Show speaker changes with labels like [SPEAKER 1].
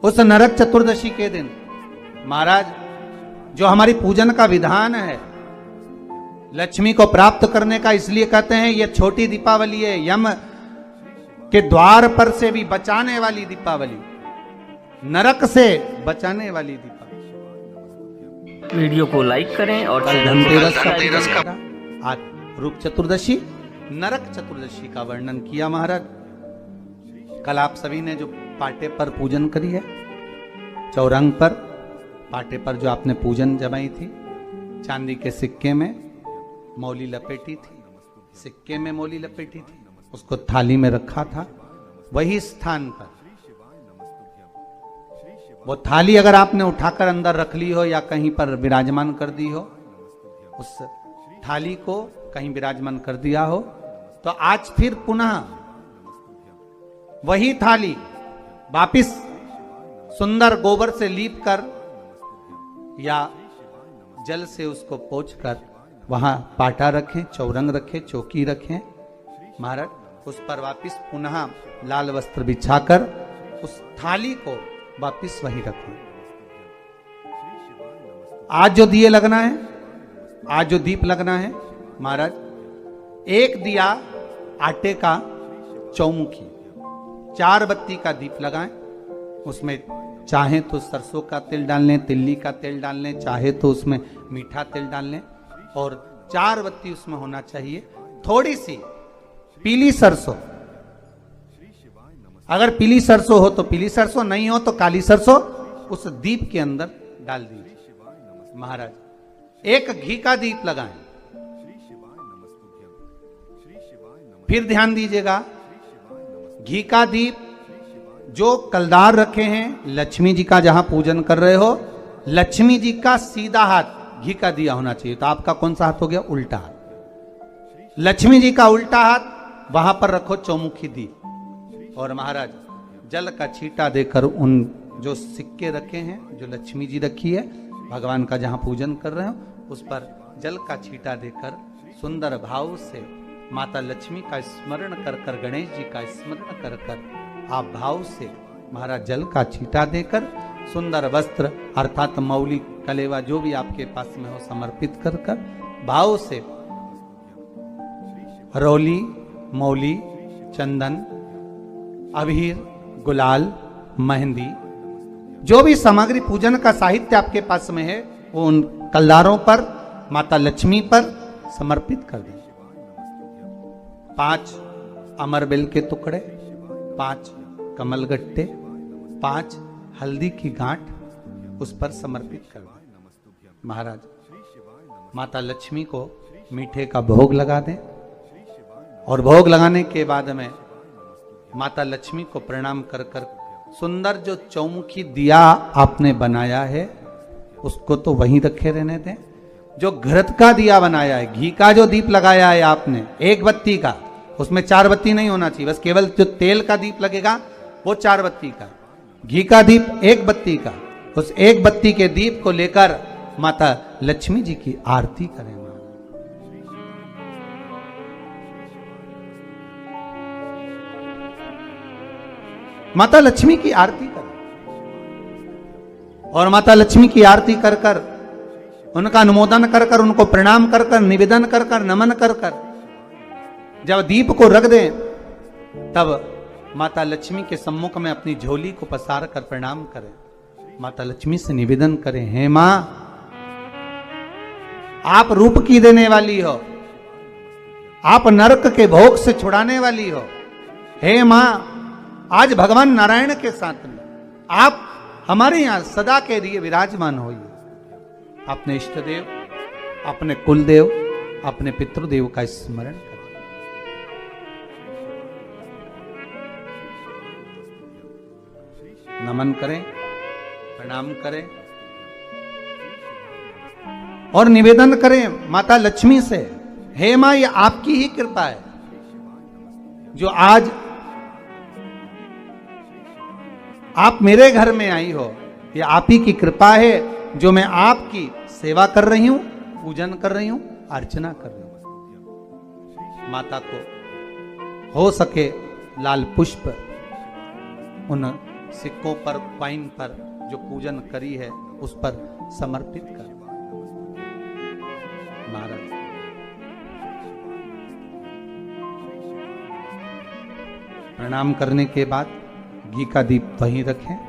[SPEAKER 1] उस नरक चतुर्दशी के दिन महाराज जो हमारी पूजन का विधान है, लक्ष्मी को प्राप्त करने का, इसलिए कहते हैं यह छोटी दीपावली है, यम के द्वार पर से भी बचाने वाली दीपावली, नरक से बचाने वाली दीपावली।
[SPEAKER 2] वीडियो को लाइक करें और
[SPEAKER 1] धनतेरस का आज रूप चतुर्दशी, नरक चतुर्दशी का वर्णन किया महाराज। कल आप सभी ने जो पाटे पर पूजन करी है, चौरंग पर पाटे पर जो आपने पूजन जमाई थी, चांदी के सिक्के में मौली लपेटी थी, सिक्के में मौली लपेटी थी, उसको थाली में रखा था। वही स्थान पर वो थाली अगर आपने उठाकर अंदर रख ली हो या कहीं पर विराजमान कर दी हो, उस थाली को कहीं विराजमान कर दिया हो, तो आज फिर पुनः वही थाली वापिस सुंदर गोबर से लीप कर या जल से उसको पोंछकर वहां पाटा रखें, चौरंग रखें, चौकी रखें महाराज। उस पर वापिस पुनः लाल वस्त्र बिछाकर उस थाली को वापिस वहीं रखें। आज जो दिए लगना है, आज जो दीप लगना है महाराज, एक दिया आटे का चौमुखी, 4 बत्ती का दीप लगाएं। उसमें चाहे तो सरसों का तेल डाल लें, तिल्ली का तेल डाल लें, चाहे तो उसमें मीठा तेल डाल लें, और 4 बत्ती उसमें होना चाहिए। थोड़ी सी पीली सरसों, अगर पीली सरसों हो तो पीली सरसों, नहीं हो तो काली सरसों उस दीप के अंदर डाल दीजिए महाराज। एक घी का दीप लगाएं। फिर ध्यान दीजिएगा, घी का दीप जो कलदार रखे हैं, लक्ष्मी जी का जहां पूजन कर रहे हो, लक्ष्मी जी का सीधा हाथ घी का दिया होना चाहिए। तो आपका कौन सा हाथ हो गया? उल्टा हाथ। लक्ष्मी जी का उल्टा हाथ वहां पर रखो चौमुखी दीप, और महाराज जल का छींटा देकर उन जो सिक्के रखे हैं, जो लक्ष्मी जी रखी है, भगवान का जहां पूजन कर रहे हो, उस पर जल का छींटा देकर सुंदर भाव से माता लक्ष्मी का स्मरण कर कर, गणेश जी का स्मरण कर कर, आप भाव से महाराज जल का छींटा देकर सुंदर वस्त्र अर्थात मौली, कलेवा जो भी आपके पास में हो समर्पित कर कर भाव से रौली, मौली, चंदन, अबीर, गुलाल, मेहंदी, जो भी सामग्री पूजन का साहित्य आपके पास में है, वो उन कलदारों पर, माता लक्ष्मी पर समर्पित कर दें। 5 अमरबेल के टुकड़े, 5 कमलगट्टे, 5 हल्दी की गांठ उस पर समर्पित कर दें महाराज। माता लक्ष्मी को मीठे का भोग लगा दें, और भोग लगाने के बाद में माता लक्ष्मी को प्रणाम कर कर सुंदर जो चौमुखी दिया आपने बनाया है उसको तो वहीं रखे रहने दें। जो घृत का दिया बनाया है, घी का जो दीप लगाया है आपने 1 बत्ती का, उसमें 4 बत्ती नहीं होना चाहिए, बस केवल जो तेल का दीप लगेगा वो 4 बत्ती का, घी का दीप 1 बत्ती का, उस 1 बत्ती के दीप को लेकर माता लक्ष्मी जी की आरती करें। माता लक्ष्मी की आरती करें, और माता लक्ष्मी की आरती कर कर, उनका अनुमोदन कर कर, उनको प्रणाम कर कर, निवेदन कर कर, नमन कर कर जब दीप को रख दें, तब माता लक्ष्मी के सम्मुख में अपनी झोली को पसार कर प्रणाम करें। माता लक्ष्मी से निवेदन करें, हे मां, आप रूप की देने वाली हो, आप नरक के भोग से छुड़ाने वाली हो। हे मां, आज भगवान नारायण के साथ में आप हमारे यहां सदा के लिए विराजमान होइए। अपने इष्ट देव, अपने कुल देव, अपने पितृदेव का स्मरण करें। नमन करें, प्रणाम करें, और निवेदन करें माता लक्ष्मी से, हे मां, ये आपकी ही कृपा है जो आज आप मेरे घर में आई हो। ये आप ही की कृपा है जो मैं आपकी सेवा कर रही हूं, पूजन कर रही हूं, अर्चना कर रही हूं। माता को हो सके लाल पुष्प उन सिक्कों पर, कॉइन पर जो पूजन करी है उस पर समर्पित कर। महाराज प्रणाम करने के बाद घी का दीप वहीं रखें।